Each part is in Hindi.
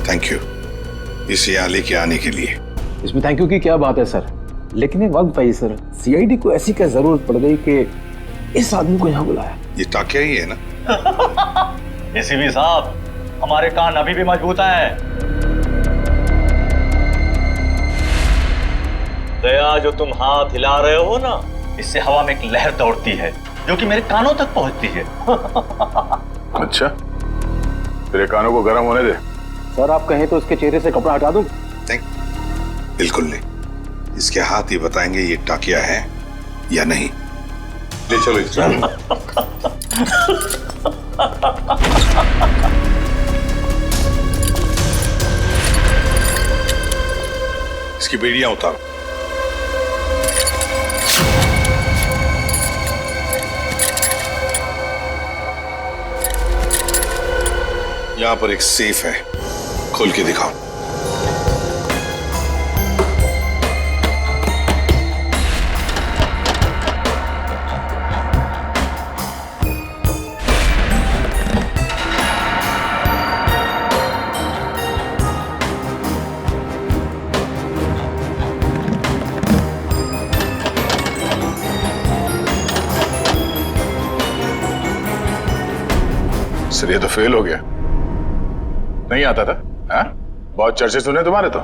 थैंक यू इसे यहाँ लेके आने के लिए। इसमें थैंक यू की क्या बात है सर, लेकिन एक वक्त भाई सर, सीआईडी को ऐसी क्या जरूरत पड़ गई कि इस आदमी को यहाँ बुलाया? ये टाकिया ही है ना? एसीपी साहब, हमारे कान अभी भी मजबूत हैं। दया, जो तुम हाथ हिला रहे हो ना, इससे हवा में एक लहर दौड़ती है जो कि मेरे कानों तक पहुंचती है। अच्छा, तेरे कानों को गर्म होने दे। सर आप कहें तो इसके चेहरे से कपड़ा हटा दूं? बिल्कुल नहीं, इसके हाथ ही बताएंगे ये टाकिया है या नहीं। ले चलो इसको। इसकी बेड़ियां उतारो। यहां पर एक सेफ है, खोल के दिखाओ। सर ये तो फेल हो गया, नहीं आता था। हाँ? बहुत चर्चे सुने तुम्हारे तो।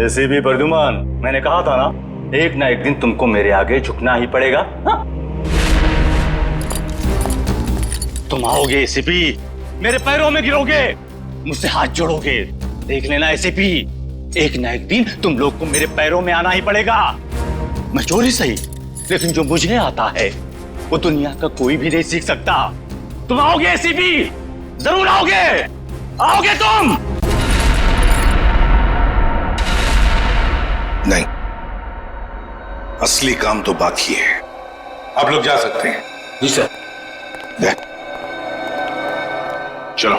एसीपी प्रद्युमन, मैंने कहा था ना, एक ना एक दिन तुमको मेरे आगे झुकना ही पड़ेगा। हाँ? तुम आओगे एसीपी, मेरे पैरों में गिरोगे, मुझसे हाथ जोड़ोगे। देख लेना एसीपी, एक ना एक दिन तुम लोग को मेरे पैरों में आना ही पड़ेगा। मैं चोरी सही, लेकिन जो मुझे आता है वो दुनिया का कोई भी नहीं सीख सकता। तुम आओगे एसीपी, जरूर आओगे, आओगे तुम। नहीं, असली काम तो बाकी है। आप लोग जा सकते हैं। जी सर। चलो।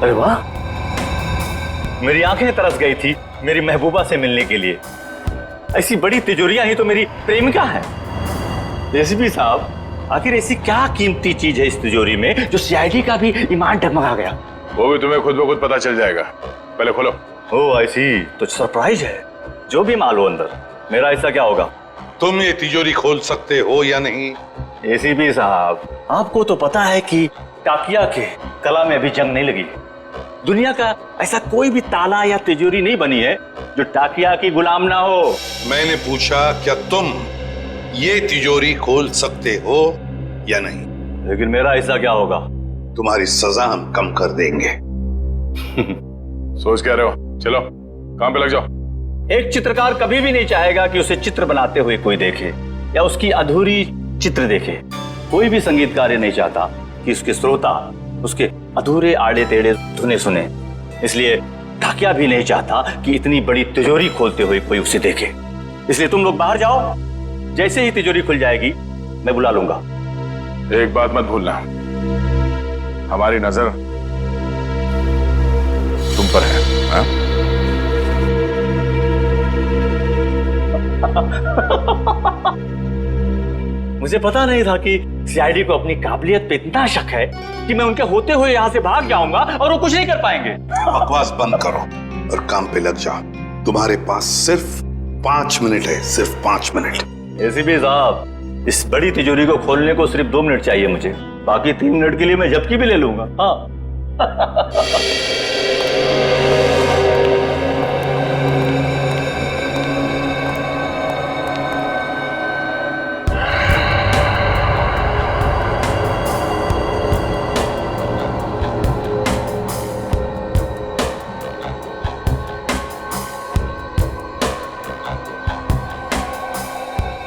अरे वाह, मेरी आंखें तरस गई थी मेरी महबूबा से मिलने के लिए। ऐसी बड़ी तिजोरियां ही तो मेरी प्रेमिका है। एसीपी साहब, आखिर ऐसी क्या कीमती चीज है इस तिजोरी में जो सीआईडी का भी ईमान डगमगा गया? वो भी तुम्हें खुद ब खुद पता चल जाएगा, पहले खोलो। ओह आई सी, तो सरप्राइज है। जो भी माल हो अंदर, मेरा ऐसा क्या होगा? तुम ये तिजोरी खोल सकते हो या नहीं? एसीपी साहब, आपको तो पता है कि टाकिया के कला में अभी जंग नहीं लगी। दुनिया का ऐसा कोई भी ताला या तिजोरी नहीं बनी है जो टाकिया की गुलाम ना हो। मैंने पूछा क्या तुम ये तिजोरी खोल सकते हो या नहीं? लेकिन मेरा ऐसा क्या होगा? तुम्हारी सजा हम कम कर देंगे। सोच क्या रहे हो? चलो काम पे लग जाओ। एक चित्रकार कभी भी नहीं चाहेगा कि उसे चित्र बनाते हुए कोई देखे या उसकी अधूरी चित्र देखे। कोई भी संगीतकार ये नहीं चाहता कि उसके श्रोता उसके अधूरे आड़े टेढ़े धुने सुने। इसलिए टाकिया भी नहीं चाहता कि इतनी बड़ी तिजोरी खोलते हुए कोई उसे देखे। इसलिए तुम लोग बाहर जाओ, जैसे ही तिजोरी खुल जाएगी मैं बुला लूंगा। एक बात मत भूलना, हमारी नजर तुम पर है। हाँ? मुझे पता नहीं था कि सीआईडी को अपनी काबिलियत पे इतना शक है कि मैं उनके होते हुए यहाँ से भाग जाऊंगा और वो कुछ नहीं कर पाएंगे। बकवास बंद करो और काम पे लग जाओ। तुम्हारे पास सिर्फ 5 मिनट है, सिर्फ 5 मिनट। एसीपी साहब, इस बड़ी तिजोरी को खोलने को सिर्फ 2 मिनट चाहिए मुझे, बाकी 3 मिनट के लिए मैं झपकी भी ले लूंगा। हाँ।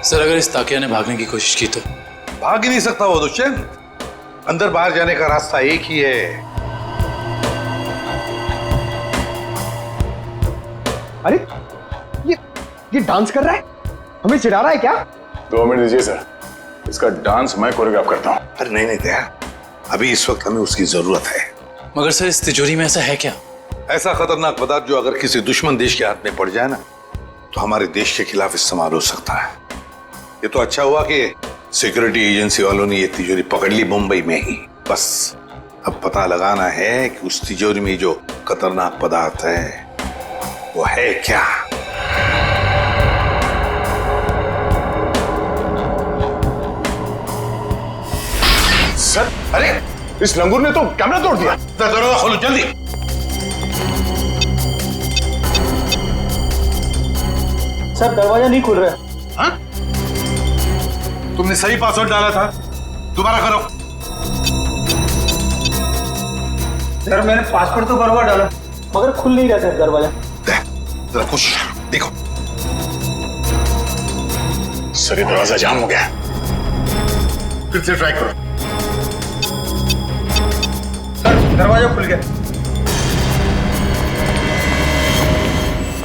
सर अगर इस ताकिया ने भागने की कोशिश की तो? भाग ही नहीं सकता वो दुष्यंत। अंदर बाहर जाने का रास्ता एक ही है। अरे ये डांस कर रहा है, हमें चिढ़ा रहा है क्या? 2 मिनट दीजिए सर, इसका डांस मैं कोरियोग्राफ करता हूँ। अरे नहीं दया, अभी इस वक्त हमें उसकी जरूरत है। मगर सर इस तिजोरी में ऐसा है क्या? ऐसा खतरनाक पदार्थ जो अगर किसी दुश्मन देश के हाथ में पड़ जाए ना तो हमारे देश के खिलाफ इस्तेमाल हो सकता है। ये तो अच्छा हुआ कि सिक्योरिटी एजेंसी वालों ने ये तिजोरी पकड़ ली मुंबई में ही। बस अब पता लगाना है कि उस तिजोरी में जो खतरनाक पदार्थ है वो है क्या। सर अरे इस लंगूर ने तो कैमरा तोड़ दिया। दरवाजा खोलो जल्दी। सर दरवाजा नहीं खुल रहा है। हाँ? तुमने सही पासवर्ड डाला था, दोबारा करो। सर मैंने पासवर्ड तो बराबर डाला मगर खुल नहीं रहा सर दरवाजा। जरा कोशिश देखो। सर ये दरवाजा जाम हो गया। फिर से ट्राई करो। सर दरवाजा खुल गया।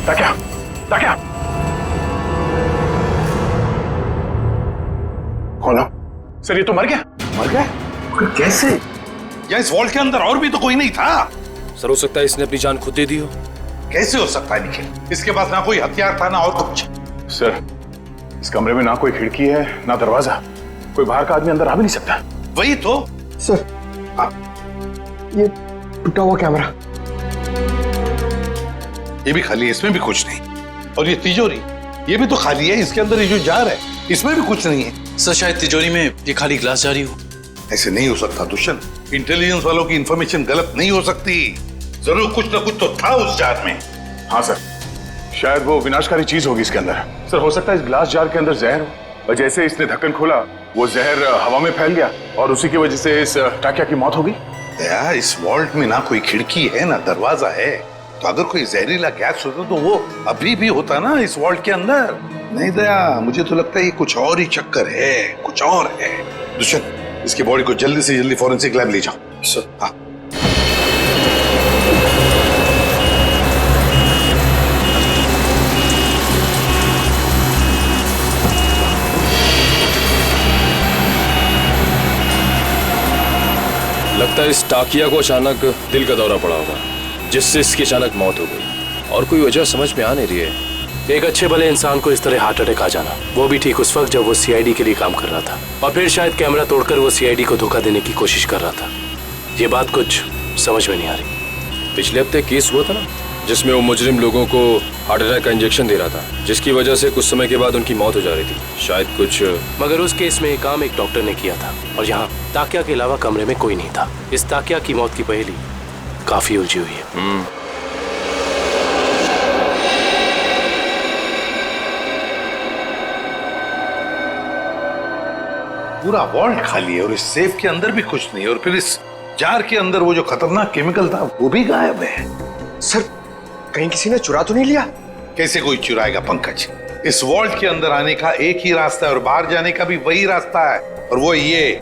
ताकिया खोलो। सर ये तो मर गया। मर गया? कैसे? या इस वॉल्ट के अंदर और भी तो कोई नहीं था। सर हो सकता है इसने अपनी जान खुद दे दी हो। कैसे हो सकता है निखिल? इसके पास ना कोई हथियार था ना और कुछ। सर इस कमरे में ना कोई खिड़की है ना दरवाजा, कोई बाहर का आदमी अंदर आ भी नहीं सकता। वही तो। सर ये टूटा हुआ कैमरा। ये भी खाली है, इसमें भी कुछ नहीं। और ये तिजोरी ये भी तो खाली है, इसके अंदर ये जो जार है इसमें भी कुछ नहीं है। सर शायद तिजोरी में ये खाली ग्लास जारी हो। ऐसे नहीं हो सकता दुष्यंत। इंटेलिजेंस वालों की इंफॉर्मेशन गलत नहीं हो सकती। जरूर कुछ ना कुछ तो था उस जार में। हाँ सर, शायद वो विनाशकारी चीज होगी इसके अंदर। सर हो सकता है इस ग्लास जार के अंदर जहर हो, और जैसे इसने ढक्कन खोला वो जहर हवा में फैल गया और उसी की वजह से इस टाकिया की मौत हो गई। दया, इस वॉल्ट में ना कोई खिड़की है ना दरवाजा है, तो अगर कोई जहरीला गैस होता तो वो अभी भी होता ना इस वॉल्ट के अंदर। नहीं दया, मुझे तो लगता है ये कुछ और ही चक्कर है, कुछ और है। दुष्यंत इसकी बॉडी को जल्दी से जल्दी फॉरेंसिक लैब ले जाओ। सर हाँ। लगता है इस टाकिया को अचानक दिल का दौरा पड़ा होगा, जिससे इसकी अचानक मौत हो गई और कोई वजह समझ में आ नहीं रही है। एक अच्छे भले इंसान को इस तरह हार्ट अटैक आ जाना, वो भी ठीक उस वक्त जब वो सीआईडी के लिए काम कर रहा था, और फिर शायद कैमरा तोड़कर वो सीआईडी को धोखा देने की कोशिश कर रहा था। ये बात कुछ समझ में नहीं आ रही। पिछले हफ्ते केस हुआ था ना, जिसमें वो मुजरिम लोगों को हार्ट अटैक का इंजेक्शन दे रहा था, जिसकी वजह से कुछ समय के बाद उनकी मौत हो जा रही थी। शायद कुछ मगर उस केस में काम एक डॉक्टर ने किया था और यहाँ ताकिया के अलावा कमरे में कोई नहीं था। इस ताकिया की मौत की पहेली काफी उलझी हुई है। पूरा वॉल्ट खाली है और इस सेफ के अंदर भी कुछ नहीं, और फिर इस जार के अंदर वो जो खतरनाक केमिकल था वो भी गायब है। सर कहीं किसी ने चुरा तो नहीं लिया? कैसे कोई चुराएगा पंकज? इस वॉल्ट के अंदर आने का एक ही रास्ता है और बाहर जाने का भी वही रास्ता है, और वो ये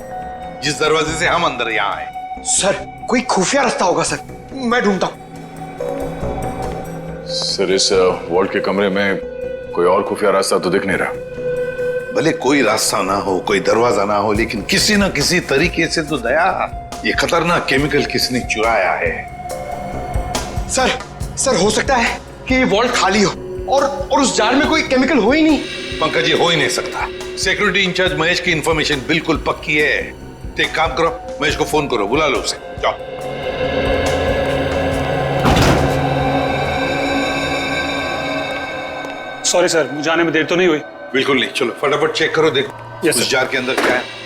जिस दरवाजे से हम अंदर यहाँ आए। सर कोई खुफिया रास्ता होगा सर, मैं ढूंढता हूँ। सर इस वॉल्ट के कमरे में कोई और खुफिया रास्ता तो दिख नहीं रहा। भले कोई रास्ता ना हो, कोई दरवाजा ना हो, लेकिन किसी ना किसी तरीके से तो दया ये खतरनाक केमिकल किसने चुराया है। सर हो सकता है कि ये वॉल्ट खाली हो और उस जार में कोई केमिकल हो ही नहीं। पंकज ये हो ही नहीं सकता। सिक्योरिटी इंचार्ज महेश की इंफॉर्मेशन बिल्कुल पक्की है। तो एक काम करो, महेश को फोन करो, बुला लो उसे। जाओ। सॉरी सर, मुझे आने में देर तो नहीं हुई? बिल्कुल नहीं, चलो फटाफट चेक करो, देखो यस उस जार के अंदर क्या है।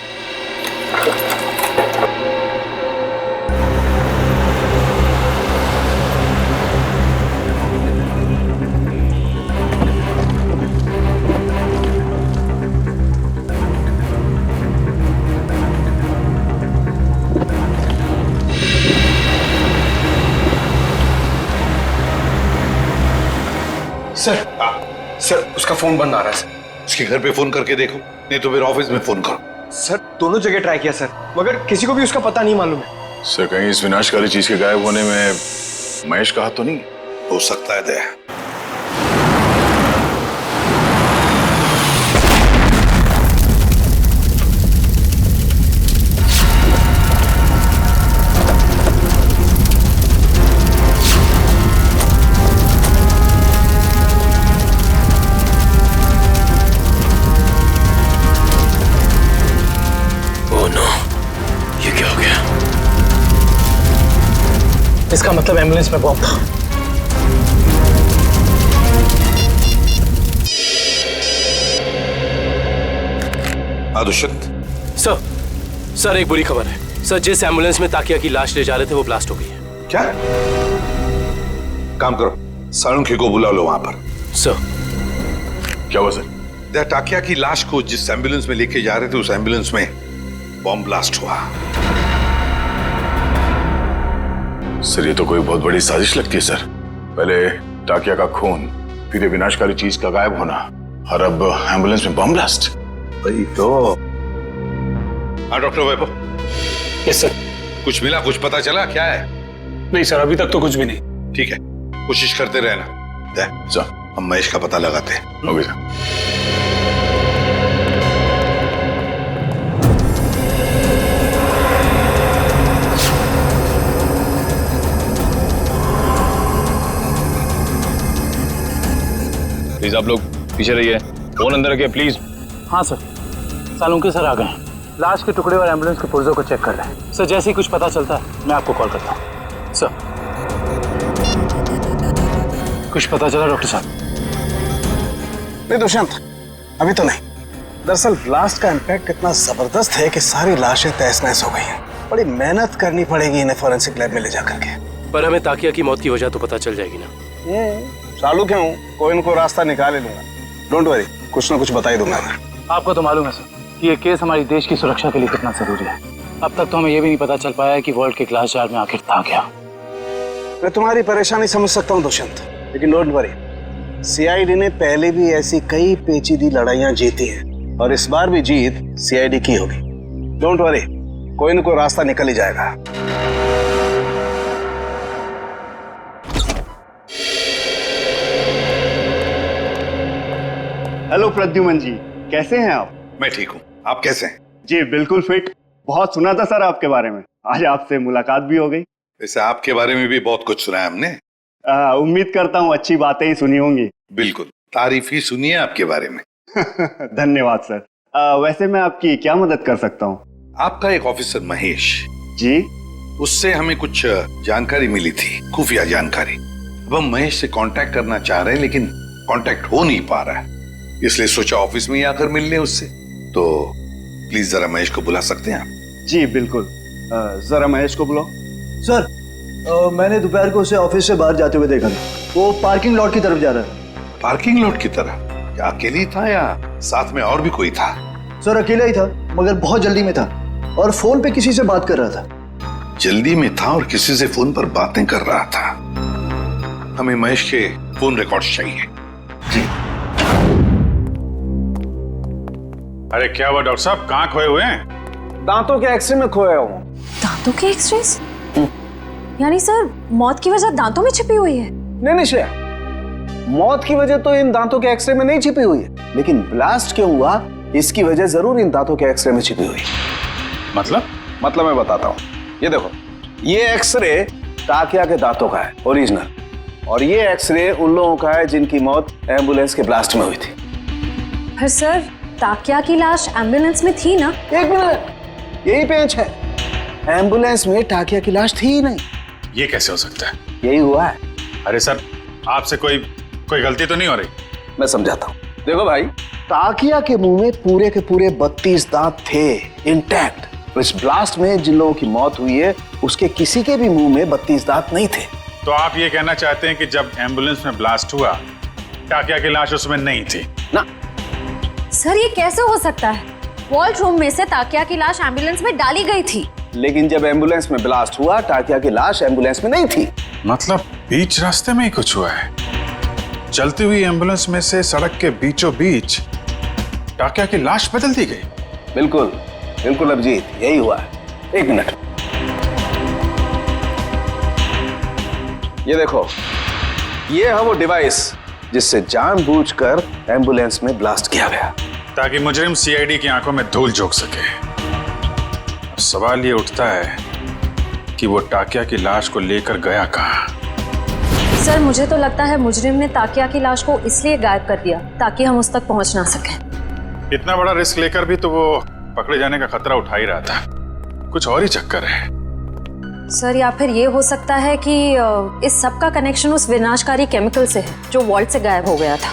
सर उसका फोन बंद आ रहा है सर। उसके घर पे फोन करके देखो, नहीं तो फिर ऑफिस में फोन करो। सर दोनों जगह ट्राई किया सर, मगर किसी को भी उसका पता नहीं मालूम है। सर कहीं इस विनाशकारी चीज के गायब होने में महेश का हाथ तो नहीं? हो सकता है दया। इसका मतलब एम्बुलेंस में बॉम्ब था। दुष्यंत। सर एक बुरी खबर है सर, जिस एम्बुलेंस में ताकिया की लाश ले जा रहे थे वो ब्लास्ट हो गई है। क्या? काम करो, सालुंखे को बुला लो वहां पर। सर क्या हुआ सर? टाकिया की लाश को जिस एम्बुलेंस में लेके जा रहे थे उस एम्बुलेंस में बॉम्ब ब्लास्ट हुआ। सर ये तो कोई बहुत बड़ी साजिश लगती है सर। पहले टाकिया का खून, फिर ये विनाशकारी चीज का गायब होना, और अब एम्बुलेंस में बम ब्लास्ट। वही तो। हाँ डॉक्टर वैभव। Yes sir. कुछ मिला, कुछ पता चला क्या है? नहीं सर, अभी तक तो कुछ भी नहीं। ठीक है, कोशिश करते रहना। सर हम महेश का पता लगाते हैं। Okay sir. प्लीज आप लोग पीछे रहिए, फोन अंदर रखिए प्लीज। हाँ सर, सालुंखे सर आ गए हैं। लाश के टुकड़े और एम्बुलेंस के पुर्जों को चेक कर रहे हैं। सर जैसे ही कुछ पता चलता है मैं आपको कॉल करता हूँ। सर कुछ पता चला डॉक्टर साहब? नहीं दुष्यंत, अभी तो नहीं। दरअसल ब्लास्ट का इम्पैक्ट इतना जबरदस्त है कि सारी लाशें तहस नहस हो गई हैं। बड़ी मेहनत करनी पड़ेगी इन्हें फॉरेंसिक लैब में ले जाकर के। पर हमें ताकिया की मौत की वजह तो पता चल जाएगी ना। चालू क्यों, कोई इनको रास्ता निकाल ही लूंगा। डोंट वरी, कुछ ना कुछ बता ही दूंगा मैं। आपको तो मालूम है सर कि ये केस हमारी देश की सुरक्षा के लिए कितना जरूरी है। अब तक तो हमें ये भी नहीं पता चल पाया कि वर्ल्ड के ग्लास जार में आखिर था क्या। मैं तुम्हारी परेशानी समझ सकता हूँ दुष्यंत, लेकिन डोंट वरी, सीआईडी ने पहले भी ऐसी कई पेचीदी लड़ाइयां जीती हैं और इस बार भी जीत सीआईडी की होगी। डोंट वरी, कोई न कोई रास्ता निकल ही जाएगा। हेलो प्रद्युमन जी, कैसे हैं आप? मैं ठीक हूँ, आप कैसे हैं? जी बिल्कुल फिट। बहुत सुना था सर आपके बारे में, आज आपसे मुलाकात भी हो गई। वैसे आपके बारे में भी बहुत कुछ सुना है हमने। उम्मीद करता हूँ अच्छी बातें ही सुनी होंगी। बिल्कुल, तारीफ ही सुनी है आपके बारे में। धन्यवाद सर। वैसे मैं आपकी क्या मदद कर सकता हूँ? आपका एक ऑफिसर महेश जी, उससे हमें कुछ जानकारी मिली थी, खुफिया जानकारी। अब हम महेश से कांटेक्ट करना चाह रहे हैं लेकिन कांटेक्ट हो नहीं पा रहा है, इसलिए सोचा ऑफिस में ही आकर मिल लें उससे। तो प्लीज जरा महेश को बुला सकते हैं आप? जी बिल्कुल, जरा महेश को बुलाओ। सर मैंने दोपहर को उसे ऑफिस से बाहर जाते हुए देखा था। वो पार्किंग लॉट की तरफ जा रहा है। पार्किंग लॉट की तरफ? क्या अकेले ही था या साथ में और भी कोई था? सर अकेला ही था, मगर बहुत जल्दी में था और फोन पे किसी से बात कर रहा था। जल्दी में था और किसी से फोन पर बातें कर रहा था। हमें महेश के फोन रिकॉर्ड्स चाहिए। जी। अरे क्या हुआ डॉक्टर साहब, कहाँ खोए हुए हैं? दांतों के एक्सरे में खोया हूँ। दांतों के एक्सरेस? यानी सर मौत की वजह दांतों में छिपी हुई है? नहीं श्रेया, मौत की वजह तो इन दांतों के एक्सरे में नहीं छिपी हुई है, लेकिन ब्लास्ट क्यों हुआ इसकी वजह जरूर इन दांतों के एक्सरे में छिपी हुई है। मतलब मैं बताता हूँ। ये देखो, ये एक्सरे टाकिया के दांतों का है ओरिजिनल, और ये एक्सरे उन लोगों का है जिनकी मौत एम्बुलेंस के ब्लास्ट में हुई थी। फिर सर टाकिया की लाश एम्बुलेंस में थी ना? एक मिनट, यही पेंच है। एम्बुलेंस में टाकिया की लाश थी ही नहीं। ये कैसे हो सकता है? यही हुआ है। अरे सर, आपसे कोई गलती तो नहीं हो रही? मैं समझाता हूँ। देखो भाई, टाकिया के मुंह में पूरे के पूरे 32 दांत थे इंटैक्ट। इस ब्लास्ट में जिन लोगों की मौत हुई है उसके किसी के भी मुंह में 32 दांत नहीं थे। तो आप ये कहना चाहते हैं कि जब एम्बुलेंस में ब्लास्ट हुआ टाकिया की लाश उसमें नहीं थी? ना सर, ये कैसे हो सकता है? वॉल्ट रूम में से टाकिया की लाश एम्बुलेंस में डाली गई थी, लेकिन जब एम्बुलेंस में ब्लास्ट हुआ टाकिया की लाश एम्बुलेंस में नहीं थी। मतलब बीच रास्ते में ही कुछ हुआ है। चलती हुई एम्बुलेंस में से सड़क के बीचों बीच टाकिया की लाश बदल दी गई? बिल्कुल बिल्कुल अभिजीत, यही हुआ है। एक मिनट, ये देखो, ये है वो डिवाइस जिससे जानबूझकर एम्बुलेंस में ब्लास्ट किया गया, ताकि मुजरिम सीआईडी की आंखों में धूल झोंक सके। अब सवाल ये उठता है कि वो टाकिया की लाश को लेकर गया कहाँ? सर मुझे तो लगता है मुजरिम ने ताकिया की लाश को इसलिए गायब कर दिया ताकि हम उस तक पहुंच ना सकें। इतना बड़ा रिस्क लेकर भी तो वो पकड़े जाने का खतरा उठा ही रहा था। कुछ और ही चक्कर है। सर या फिर ये हो सकता है कि इस सब का कनेक्शन उस विनाशकारी केमिकल से है जो वॉल्ट से गायब हो गया था।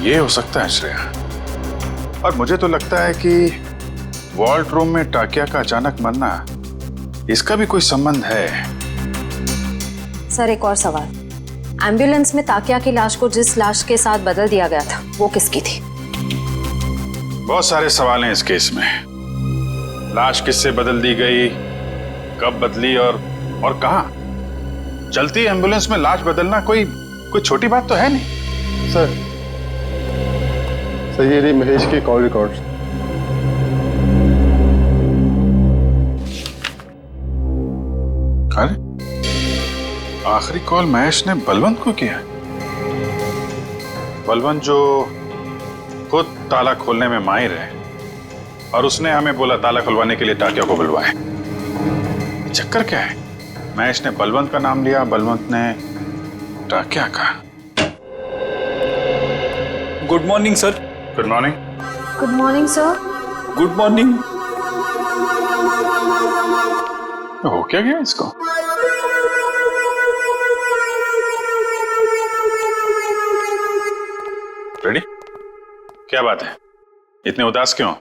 ये हो सकता है श्रेया, और मुझे तो लगता है कि वॉल्ट रूम में टाकिया का अचानक मरना, इसका भी कोई संबंध है। सर एक और सवाल, एम्बुलेंस में ताकिया की लाश को जिस लाश के साथ बदल दिया गया था वो किसकी थी? बहुत सारे सवाल हैं इस केस में। लाश किससे बदल दी गई, कब बदली और कहां? चलती एम्बुलेंस में लाश बदलना कोई छोटी बात तो है नहीं। सर ये रही महेश के कॉल रिकॉर्ड्स। अरे आखिरी कॉल महेश ने बलवंत को किया। बलवंत जो खुद ताला खोलने में माहिर है, और उसने हमें बोला ताला खुलवाने के लिए टाकिया को बुलवाए। चक्कर क्या है? महेश ने बलवंत का नाम लिया, बलवंत ने टाकिया का। Good morning sir. Good morning. Good morning sir. Good morning. हो क्या गया इसको? रेडी? क्या बात है, इतने उदास क्यों?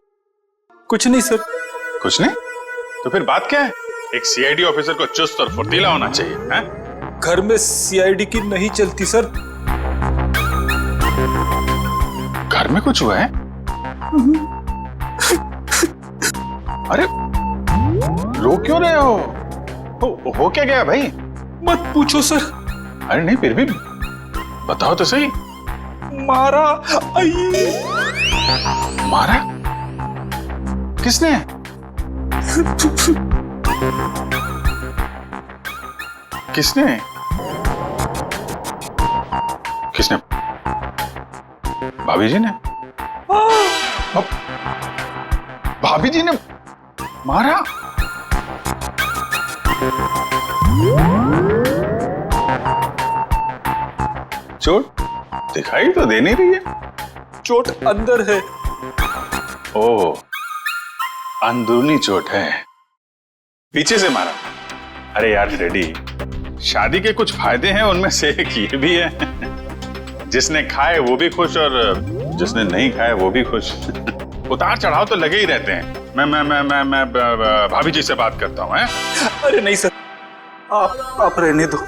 कुछ नहीं सर। कुछ नहीं? तो फिर बात क्या है? एक सीआईडी ऑफिसर को चुस्त और फुर्तीला होना चाहिए, हैं? घर में सीआईडी की नहीं चलती सर। घर में कुछ हुआ है? अरे रो क्यों रहे हो? हो क्या गया भाई? मत पूछो सर। अरे नहीं, फिर भी बताओ तो सही। मारा। मारा? किसने? किसने? किसने? भाभी जी ने? भाभी जी ने मारा? चोट दिखाई तो दे नहीं रही है। चोट अंदर है। ओह, अंदरूनी चोट है, पीछे से मारा। अरे यार रेडी, शादी के कुछ फायदे हैं, उनमें से एक ये भी है, जिसने खाए वो भी खुश और जिसने नहीं खाए वो भी खुश। उतार चढ़ाव तो लगे ही रहते हैं। मैं भाभी जी से बात करता हूँ। अरे नहीं सर, आप रहने दो।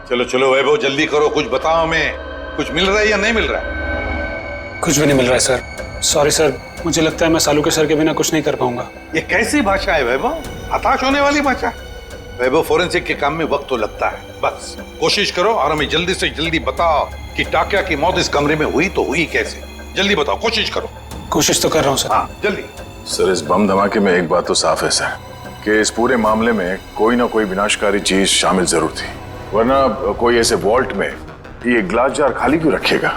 चलो चलो वैभव, जल्दी करो, कुछ बताओ हमें। कुछ मिल रहा है या नहीं मिल रहा है? कुछ भी नहीं मिल रहा है सर। सॉरी सर, मुझे लगता है मैं सालुके सर के बिना कुछ नहीं कर पाऊंगा। ये कैसी भाषा है वैभव? हताश होने वाली भाषा। वैभव, फोरेंसिक के काम में वक्त तो लगता है, बस कोशिश करो और हमें जल्दी से जल्दी बताओ कि टाकिया की मौत इस कमरे में हुई तो हुई कैसे। जल्दी बताओ, कोशिश करो। कोशिश तो कर रहा हूँ सर। हाँ जल्दी। सर, इस बम धमाके में एक बात तो साफ है सर, कि इस पूरे मामले में कोई ना कोई विनाशकारी चीज शामिल जरूर थी, वरना कोई ऐसे वॉल्ट में ये ग्लास जार खाली क्यों रखेगा?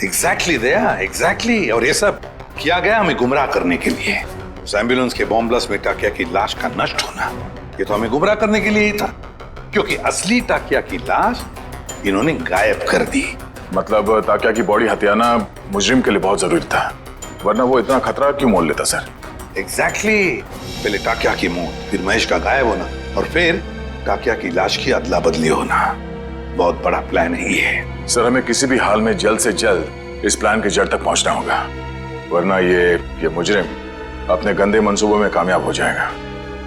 एग्जैक्टली दया, एग्जैक्टली। और ये सब किया गया हमें गुमराह करने के लिए। उस एम्बुलेंस के बॉम्ब ब्लास्ट में टाकिया की लाश का नष्ट होना, ये तो हमें गुमराह करने के लिए ही था, क्योंकि असली टाकिया की लाश इन्होंने गायब कर दी। मतलब टाकिया की बॉडी हथियाना मुजरिम के लिए बहुत जरूरी था, वरना वो इतना खतरा क्यों मोल लेता सर? एग्जैक्टली। पहले टाकिया की मौत, फिर महेश का गायब होना, और फिर टाकिया की लाश की अदला बदली होना। बहुत बड़ा प्लान है ये। सर, हमें किसी भी हाल में जल्द से जल्द इस प्लान की जड़ तक पहुंचना होगा, वरना ये मुजरिम अपने गंदे मंसूबों में कामयाब हो जाएगा।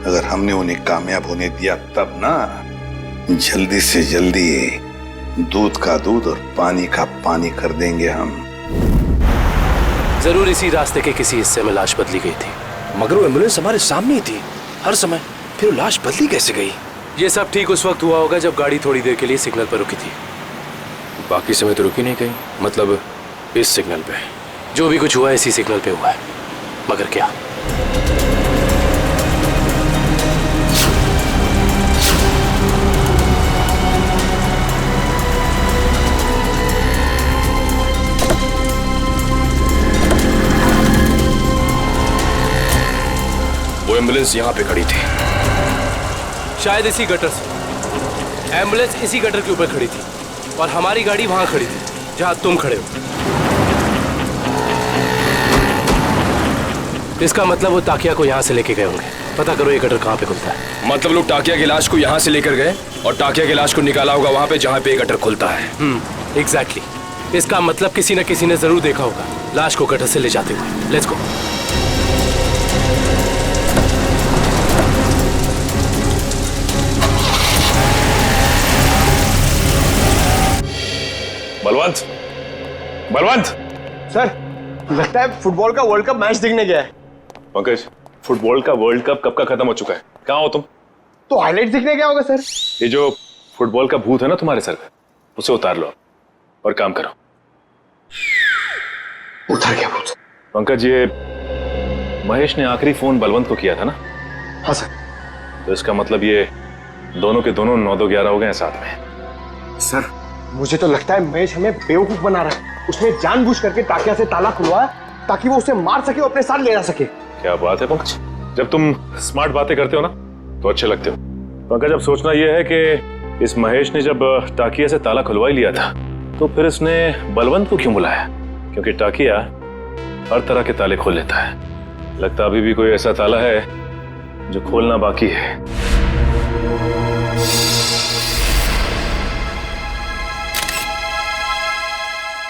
अगर हमने उन्हें कामयाब होने दिया तब ना, जल्दी से जल्दी दूध का दूध और पानी का पानी कर देंगे हम। जरूर इसी रास्ते के किसी हिस्से में लाश बदली गई थी। मगर वो एम्बुलेंस हमारे सामने ही थी हर समय, फिर वो लाश बदली कैसे गई? ये सब ठीक उस वक्त हुआ होगा जब गाड़ी थोड़ी देर के लिए सिग्नल पर रुकी थी। बाकी समय तो रुकी नहीं कहीं, मतलब इस सिग्नल पे। जो भी कुछ हुआ है इसी सिग्नल पे हुआ है, मगर क्या? वो एम्बुलेंस यहाँ पे खड़ी थी, शायद इसी गटर से। एम्बुलेंस इसी गटर के ऊपर खड़ी थी और हमारी गाड़ी वहां खड़ी थी जहां तुम खड़े हो। इसका मतलब वो ताकिया को यहाँ से लेके गए होंगे। पता करो ये गटर कहाँ पे खुलता है। मतलब लोग टाकिया की लाश को यहाँ से लेकर गए और टाकिया की लाश को निकाला होगा वहां पे जहाँ पे ये गटर खुलता है। एग्जैक्टली। इसका मतलब किसी न किसी ने जरूर देखा होगा लाश को गटर से ले जाते हुए। Let's go. Balwant, Balwant! Sir, लगता है फुटबॉल का वर्ल्ड कप मैच देखने गया है। पंकज, फुटबॉल का वर्ल्ड कप कब का खत्म हो चुका है? कहाँ हो तुम? तो हाईलाइट देखने गया होगा सर। ये जो फुटबॉल का भूत है ना तुम्हारे सर पे, उसे उतार लो और काम करो। उतार गया भूत? पंकज, ये महेश ने आखिरी फोन बलवंत को किया था ना? हाँ सर। तो इसका मतलब ये दोनों के दोनों 9-2-11 हो गए हैं साथ में। सर, मुझे तो लगता है महेश हमें बेवकूफ बना रहा है। उसने जानबूझ करके टाकिया से ताला खुलवाया ताकि वो उसे मार सके और अपने साथ ले जा सके। क्या बात है पंकज, जब तुम स्मार्ट बातें करते हो ना तो अच्छे लगते हो। पंकज, अब सोचना यह है कि इस महेश ने जब टाकिया से ताला खुलवा ही लिया था तो फिर इसने बलवंत को क्यों बुलाया? क्योंकि टाकिया हर तरह के ताले खोल लेता है। लगता अभी भी कोई ऐसा ताला है जो खोलना बाकी है।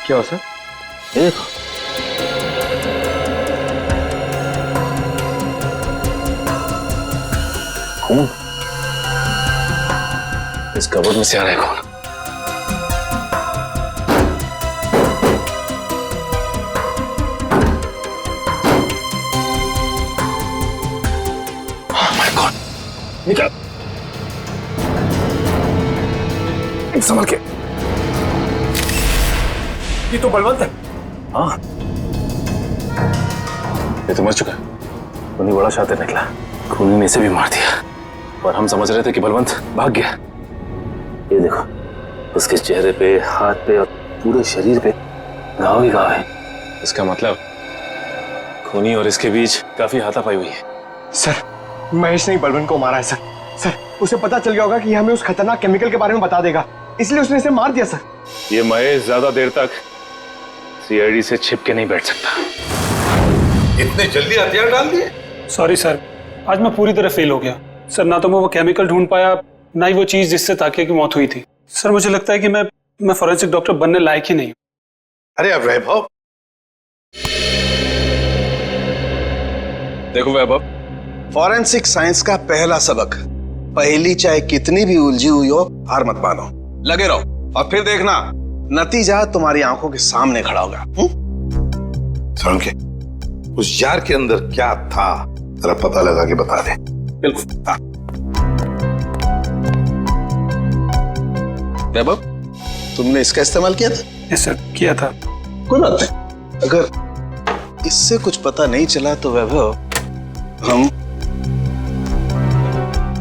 क्या हो सर? देखो, खून इस कबर्ड में से आ रहा है। खून निकल, संभल के। ये तो बलवंत है। हाँ, ये तो मर चुका है। उन्हीं बड़ा शातिर निकला, खूनी ने इसे भी मार दिया और हम समझ रहे थे कि बलवंत भाग गया। ये देखो, उसके चेहरे पे, हाथ पे और पूरे शरीर पे घाव ही घाव है। इसका मतलब खूनी और इसके बीच काफी हाथापाई हुई है। सर, महेश ने बलवंत को मारा है सर। सर, उसे पता चल गया होगा कि हमें उस खतरनाक केमिकल के बारे में बता देगा, इसलिए उसने इसे मार दिया सर। ये महेश ज्यादा देर तक सीआईडी से छिप के नहीं बैठ सकता। इतने जल्दी हथियार डाल दिए? सॉरी सर, आज मैं पूरी तरह फेल हो गया सर। ना तो मैं वो केमिकल ढूंढ पाया, ना ही वो चीज जिससे ताकिया की मौत हुई थी। सर, मुझे लगता है कि मैं फॉरेंसिक डॉक्टर बनने लायक ही नहीं। अरे अब वैभव, देखो वैभव, फॉरेंसिक साइंस का पहला सबक, पहली चाहे कितनी भी उलझी हुई हो हार मत मानो, लगे रहो और फिर देखना नतीजा तुम्हारी आंखों के सामने खड़ा होगा। सड़के, उस जार के अंदर क्या था जरा पता लगा के बता दे। बिल्कुल। वैभव, तुमने इसका इस्तेमाल किया था? यस सर, किया था। कोई बात नहीं, अगर इससे कुछ पता नहीं चला तो वैभव हम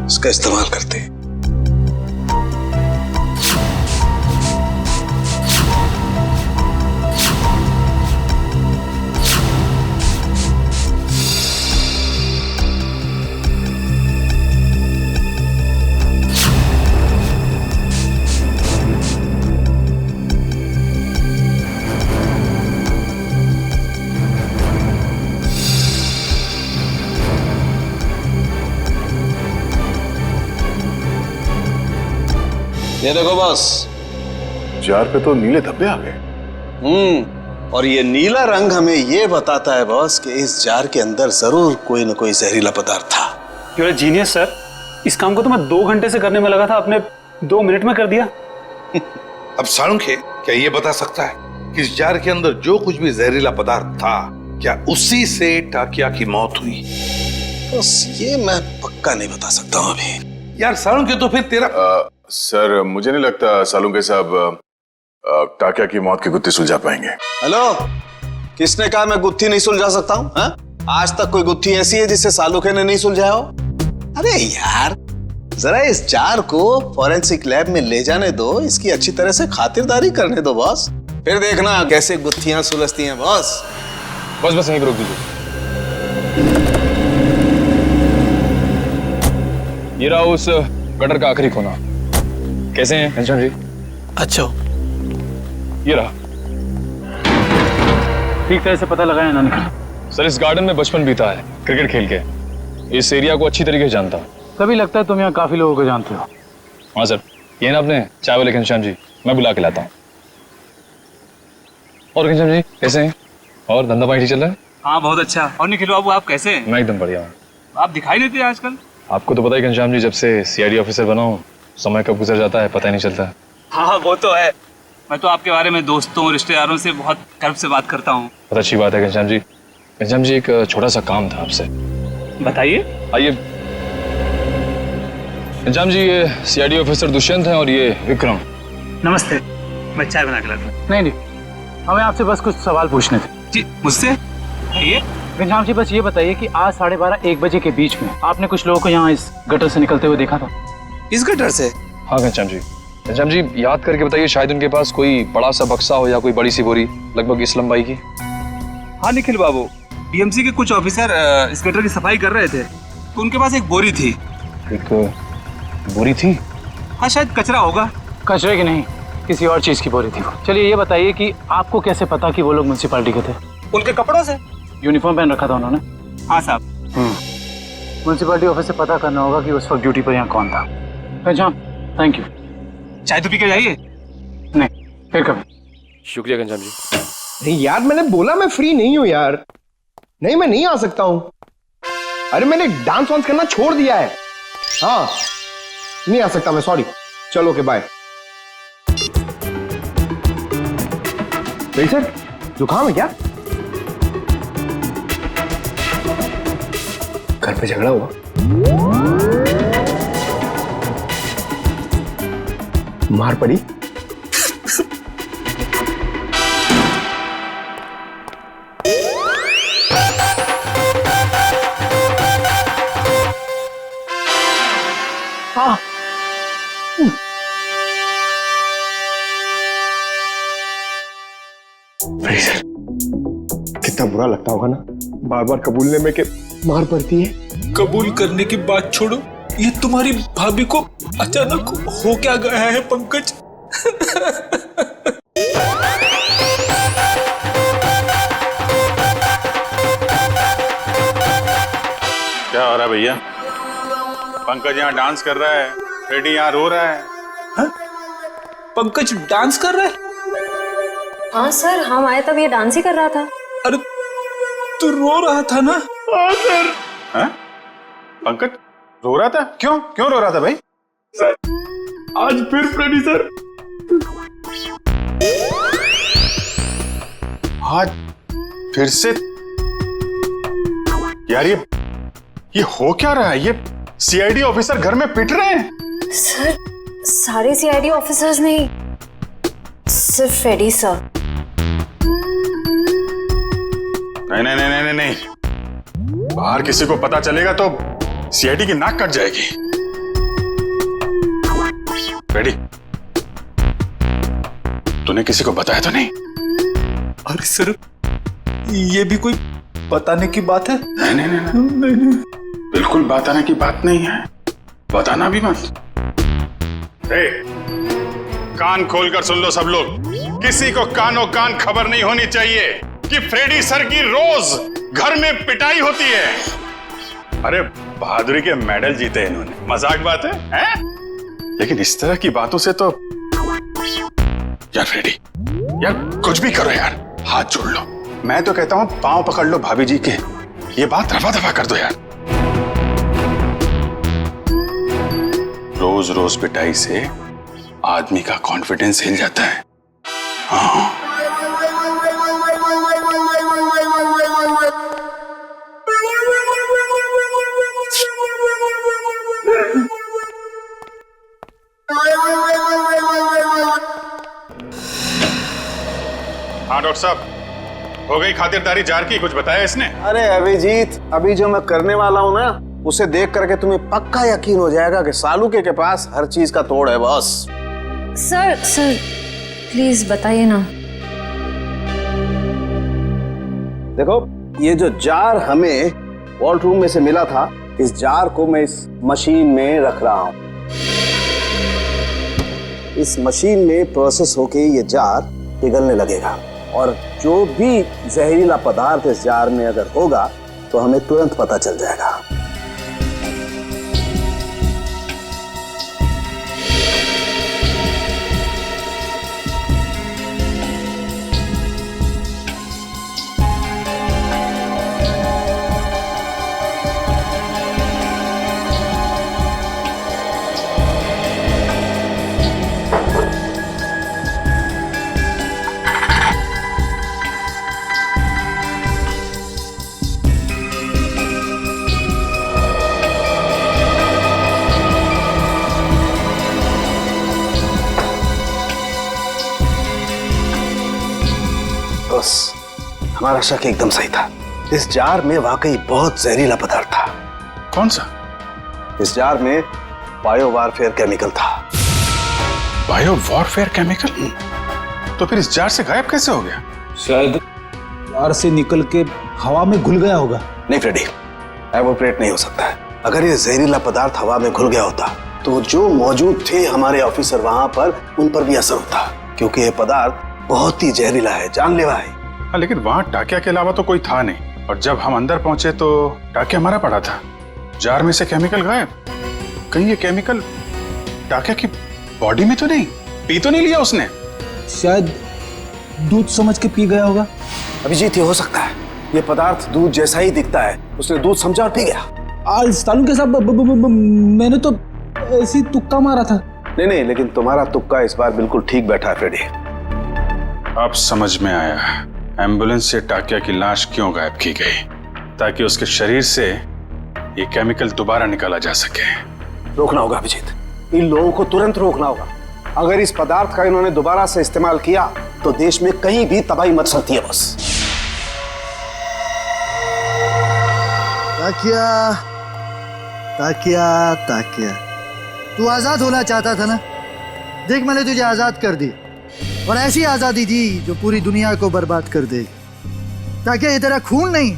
इसका इस्तेमाल करते हैं। ये देखो बॉस, जार पे तो नीले धब्बे आ गए। और ये नीला रंग हमें ये बताता है बॉस कि इस जार के अंदर जरूर कोई न कोई जहरीला पदार्थ था। You are genius sir. इस काम को तो मैं 2 घंटे से करने में लगा था, आपने 2 मिनट में कर दिया। अब साळुंखे, क्या ये बता सकता है कि इस जार के अंदर जो कुछ भी जहरीला पदार्थ था, क्या उसी से टाकिया की मौत हुई? बस ये मैं पक्का नहीं बता सकता हूँ अभी। यार साळुंखे, तो फिर तेरा सर, मुझे नहीं लगता सालुंखे साहब टाकिया की मौत की गुत्थी सुलझा पाएंगे। हेलो, किसने कहा मैं गुत्थी नहीं सुलझा सकता हूँ? आज तक कोई गुत्थी ऐसी है जिसे सालुखे ने नहीं सुलझाया हो? अरे यार, जरा इस जार को फॉरेंसिक लैब में ले जाने दो, इसकी अच्छी तरह से खातिरदारी करने दो बॉस, फिर देखना कैसे गुत्थियां सुलझती हैं बॉस। बस यहीं पर रोक दीजिए। ये रहा उस गटर का आखिरी कोना। कैसे हैं घनश्याम जी? अच्छा, ये रहा। ठीक तरह से पता लगाया ना निकल। सर, इस गार्डन में बचपन बीता है क्रिकेट खेल के। इस एरिया को अच्छी तरीके से जानता हूँ। तभी लगता है तुम यहाँ काफी लोगों को जानते हो। हाँ सर, ये ना अपने चाय वाले घनश्याम जी, मैं बुला के लाता हूँ। और घनश्याम जी कैसे हैं? और धंधा पानी ठीक चल रहा है? हाँ बहुत अच्छा। और निखिल बाबू आप कैसे हैं? मैं एकदम बढ़िया हूँ। आप दिखाई नहीं देते आजकल। आपको तो पता ही घनश्याम जी, जब से सीआईडी ऑफिसर बना हूँ, समय कब गुजर जाता है पता ही नहीं चलता। हाँ वो तो है। मैं तो आपके बारे में दोस्तों रिश्तेदारों से बहुत गर्व से बात करता हूँ। बहुत अच्छी बात है घनश्याम जी। घनश्याम जी, एक छोटा सा काम था आपसे। बताइए। आइए। घनश्याम जी, ये सीआईडी ऑफिसर दुष्यंत हैं और ये विक्रम। नमस्ते, मैं चाय बना के लाता हूँ। नहीं, हमें आपसे बस कुछ सवाल पूछने थे। जी मुझसे? घनश्याम जी, बस ये बताइए कि आज 12:30-1 बजे के बीच में आपने कुछ लोगों को यहाँ इस गटर से निकलते हुए देखा था? इस गटर से? हाँ घनश्याम जी। घनश्याम जी, याद करके बताइए, शायद उनके पास कोई बड़ा सा बक्सा हो या कोई बड़ी सी बोरी लगभग इस लंबाई की। हाँ निखिल बाबू, बीएमसी के कुछ ऑफिसर इस गटर की सफाई कर रहे थे, तो उनके पास एक बोरी थी। एक बोरी थी? हाँ शायद कचरा होगा। कचरे की नहीं, किसी और चीज की बोरी थी वो। चलिए ये बताइए कि आपको कैसे पता कि वो लोग म्युनिसिपैलिटी के थे? उनके कपड़ों से। यूनिफॉर्म पहन रखा था उन्होंने? हाँ साहब। म्युनिसिपैलिटी ऑफिस से पता करना होगा कि उस वक्त ड्यूटी पर यहाँ कौन था। Ghanshyam, thank you. चाय तो पी के जाइए। नहीं, फिर कभी। शुक्रिया घनश्याम जी। नहीं यार, मैंने बोला मैं फ्री नहीं हूं यार। नहीं, मैं नहीं आ सकता हूं। अरे मैंने डांस वांस करना छोड़ दिया है। हाँ, नहीं आ सकता मैं, सॉरी। चलो ओके, बाय। सर, जुकाम है क्या? घर पे झगड़ा हुआ? मार पड़ी? हाँ। सर, कितना बुरा लगता होगा ना बार बार कबूलने में कि मार पड़ती है। कबूल करने की बात छोड़ो, ये तुम्हारी भाभी को अचानक हो क्या गया है पंकज? क्या हो रहा है भैया? पंकज यहाँ डांस कर रहा है, फ्रेडी यहाँ रो रहा है। हा? पंकज डांस कर रहा है? हाँ सर, हम आए तब ये डांस ही कर रहा था। अरे तू रो रहा था ना? हाँ सर। हाँ? पंकज रो रहा था? क्यों रो रहा था भाई? सर, आज फिर फ्रेडी सर। आज फिर से? यार ये हो क्या रहा है? ये सीआईडी ऑफिसर घर में पिट रहे हैं। सर, सारे सीआईडी ऑफिसर्स नहीं, सिर्फ फ्रेडी सर। नहीं, बाहर किसी को पता चलेगा तो सीआईडी की नाक कट जाएगी। फ्रेडी, तूने किसी को बताया तो नहीं? अरे सर, ये भी कोई बताने की बात है? नहीं, बिल्कुल बताने की बात नहीं है। बताना भी मत। कान खोलकर सुन लो सब लोग, किसी को कानों कान खबर नहीं होनी चाहिए कि फ्रेडी सर की रोज घर में पिटाई होती है। अरे बहादुरी के मेडल जीते इन्होंने, मजाक बात है? लेकिन इस तरह की बातों से तो यार फ्रेडी, यार कुछ भी करो यार, हाथ जोड़ लो। मैं तो कहता हूं पांव पकड़ लो भाभी जी के, ये बात रफा दफा कर दो यार। रोज रोज पिटाई से आदमी का कॉन्फिडेंस हिल जाता है। हाँ। हाँ डॉक्टर साहब, हो गई खातिरदारी जार की, कुछ बताया इसने? अरे अभिजीत, अभी जो मैं करने वाला हूँ ना, उसे देख करके तुम्हें पक्का यकीन हो जाएगा कि सालुके के पास हर चीज का तोड़ है बॉस। सर प्लीज बताइए ना। देखो, ये जो जार हमें वॉल्ट रूम में से मिला था, इस जार को मैं इस मशीन में रख रहा हूं। इस मशीन में प्रोसेस होके ये जार पिघलने लगेगा और जो भी जहरीला पदार्थ इस जार में अगर होगा तो हमें तुरंत पता चल जाएगा। हमारा शक एकदम सही था। इस जार में वाकई बहुत जहरीला पदार्थ था। कौन सा? इस जार में बायो वारफेयर केमिकल था। Bio warfare chemical? तो फिर इस जार से गायब कैसे हो गया? शायद जार से निकल के हवा में घुल गया होगा। नहीं फ्रेडी, एवोपरेट नहीं हो सकता है। अगर ये जहरीला पदार्थ हवा में घुल गया होता तो जो मौजूद थे हमारे ऑफिसर वहां पर, उन पर भी असर होता, क्योंकि ये पदार्थ बहुत ही जहरीला है, जानलेवा है। हाँ, लेकिन वहां टाकिया के अलावा तो कोई था नहीं, और जब हम अंदर पहुंचे तो टाकिया मरा पड़ा था। जार में से केमिकल गायब। कहीं ये केमिकल टाकिया की बॉडी में तो नहीं, पी तो नहीं लिया उसने? शायद दूध समझ के पी गया होगा। अभिजीत, ये हो सकता है। ये पदार्थ दूध जैसा ही दिखता है, उसने दूध समझा और पी गया। सालू के साहब, मैंने तो ऐसी तुक्का मारा था। नहीं, लेकिन तुम्हारा तुक्का इस बार बिल्कुल ठीक बैठा है फ्रेडी। अब समझ में आया एम्बुलेंस से टाकिया की लाश क्यों गायब की गई, ताकि उसके शरीर से ये केमिकल दोबारा निकाला जा सके। रोकना होगा अभिजीत, इन लोगों को तुरंत रोकना होगा। अगर इस पदार्थ का इन्होंने दोबारा से इस्तेमाल किया तो देश में कहीं भी तबाही मच सकती है बस। ताकिया, ताकिया, ताकिया, तू आजाद होना चाहता था ना? देख, मैंने तुझे आजाद कर दी, और ऐसी आजादी दी जो पूरी दुनिया को बर्बाद कर दे। ताकि ये तेरा खून नहीं,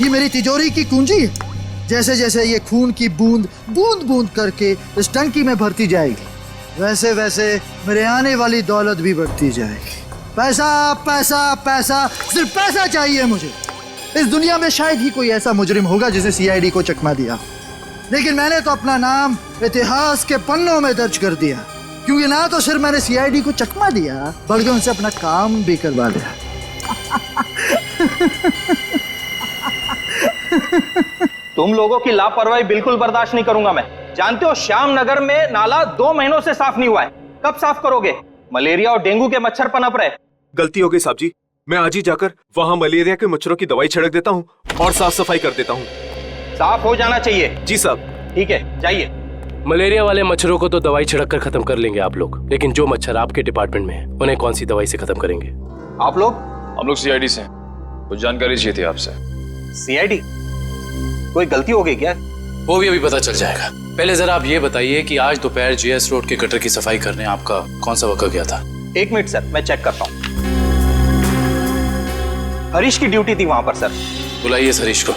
ये मेरी तिजोरी की कुंजी है। जैसे जैसे ये खून की बूंद बूंद बूंद करके इस टंकी में भरती जाएगी, वैसे वैसे मेरे आने वाली दौलत भी बढ़ती जाएगी। पैसा पैसा पैसा, सिर्फ पैसा चाहिए मुझे। इस दुनिया में शायद ही कोई ऐसा मुजरिम होगा जिसे सीआईडी को चकमा दिया, लेकिन मैंने तो अपना नाम इतिहास के पन्नों में दर्ज कर दिया, क्योंकि ना तो सिर्फ मैंने सीआईडी को चकमा दिया, बल्कि उनसे अपना काम भी करवा लिया। तुम लोगों की लापरवाही बिल्कुल बर्दाश्त नहीं करूंगा मैं। जानते हो, श्याम नगर में नाला 2 महीनों से साफ नहीं हुआ है। कब साफ करोगे? मलेरिया और डेंगू के मच्छर पनप रहे। गलती हो गई साहब जी, मैं आज ही जाकर वहां मलेरिया के मच्छरों की दवाई छिड़क देता हूं और साफ सफाई कर देता हूं। साफ हो जाना चाहिए। जी साहब। ठीक है, जाइए। मलेरिया वाले मच्छरों को तो दवाई छिड़क कर खत्म कर लेंगे आप लोग, लेकिन जो मच्छर आपके डिपार्टमेंट में है उन्हें कौन सी दवाई से खत्म करेंगे? आप लोग? हम लोग सीआईडी से, कुछ जानकारी चाहिए थी आपसे। सीआईडी? कोई गलती हो गई क्या? वो भी अभी पता चल जाएगा। पहले जरा आप ये बताइए कि आज दोपहर जीएस रोड के गटर की सफाई करने आपका कौन सा वक्त गया था? 1 मिनट सर, मैं चेक करता हूँ। हरीश की ड्यूटी थी वहां पर सर। बुलाइए इस हरीश को।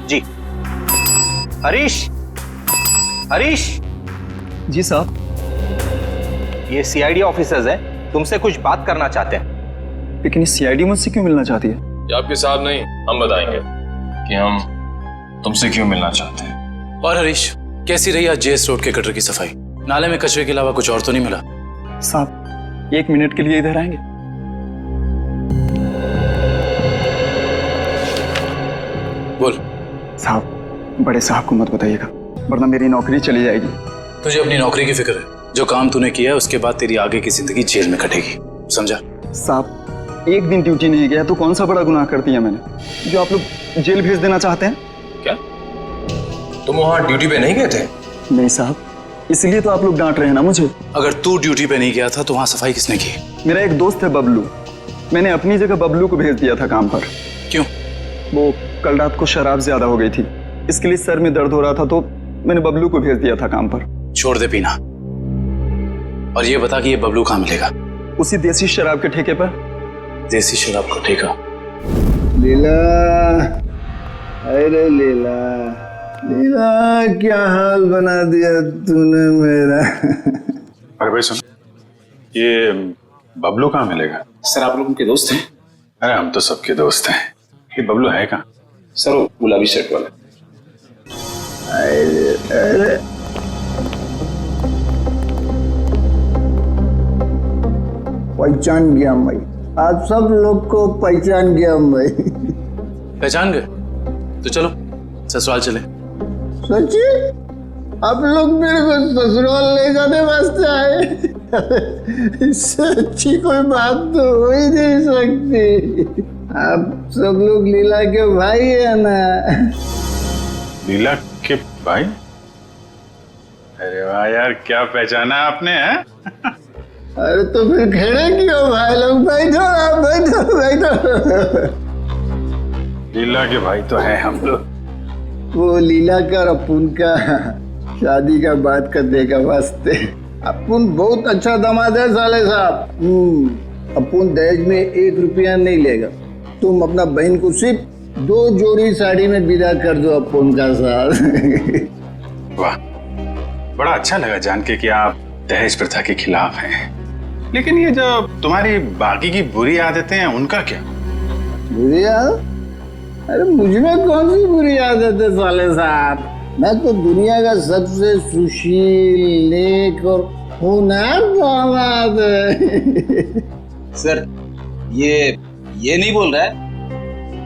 जी। हरीश, हरीश। जी साहब। ये सीआईडी ऑफिसर्स हैं, तुमसे कुछ बात करना चाहते हैं। लेकिन ये सीआईडी मुझसे क्यों मिलना चाहती है? ये आपके साहब नहीं, हम बताएंगे कि हम तुमसे क्यों मिलना चाहते हैं। और हरीश, कैसी रही आज जेएस रोड के गटर की सफाई? नाले में कचरे के अलावा कुछ और तो नहीं मिला? साहब, 1 मिनट के लिए इधर आएंगे? बोल। साहब, बड़े साहब को मत बताइएगा, वरना मेरी नौकरी चली जाएगी। तुझे अपनी नौकरी की फिक्र है? जो काम तूने किया है उसके बाद तेरी आगे की जिंदगी जेल में कटेगी, समझा? साहब, 1 दिन ड्यूटी नहीं गया तो कौन सा बड़ा गुनाह कर दिया मैंने जो आप लोग जेल भेज देना चाहते हैं? क्या तुम वहां ड्यूटी पे नहीं गए थे? नहीं साहब, इसलिए तो आप लोग डांट रहे हैं ना मुझे। अगर तू ड्यूटी पे नहीं गया था तो वहां सफाई किसने की? मेरा एक दोस्त है बबलू, मैंने अपनी जगह बबलू को भेज दिया था काम पर। क्यों? वो कल रात को शराब ज्यादा हो गई थी, इसके लिए सर में दर्द हो रहा था, तो मैंने बबलू को भेज दिया था काम पर। छोड़ दे पीना और ये बता कि ये बबलू कहाँ मिलेगा? उसी देसी शराब के ठेके पर। देसी शराब का ठेका? लीला, अरे लीला, लीला क्या हाल बना दिया तूने मेरा। अरे भाई सुन, ये बबलू कहाँ मिलेगा? सर आप लोग उनके दोस्त हैं? अरे हम तो सबके दोस्त हैं। ये बबलू है कहाँ? सर वो गुलाबी शर्ट वाला। अरे पहचान गया मैं, आप सब लोग को पहचान गया मैं। पहचान गए? तो चलो ससुराल चले। सच्ची? आप लोग मेरे को ससुराल ले जाने वास्ते आए? इससे अच्छी कोई बात तो हो ही नहीं सकती। आप सब लोग लीला के भाई है ना? लीला के भाई? अरे वाह यार, क्या पहचाना आपने है? अरे तो फिर खड़े क्यों भाई लोग? बैठो बैठो बैठो। लीला के भाई तो है हम लोग। वो लीला का और अपुन का शादी का बात करने का वास्ते। अपुन बहुत अच्छा दामाद है साले साहब। अपुन दहेज में 1 रुपया नहीं लेगा। तुम अपना बहन को सिर्फ 2 जोड़ी साड़ी में विदा कर दो अपुन का साथ। वाह, बड़ा अच्छा लगा जान के कि आप दहेज प्रथा के खिलाफ हैं। लेकिन ये जो तुम्हारी बाकी की बुरी आदतें हैं उनका क्या? बुरी आदत? अरे मुझमें कौन सी बुरी आदत है साले साहब? मैं तो दुनिया का सबसे सुशील, नेक और होनहार दामाद है। सर ये नहीं बोल रहा है,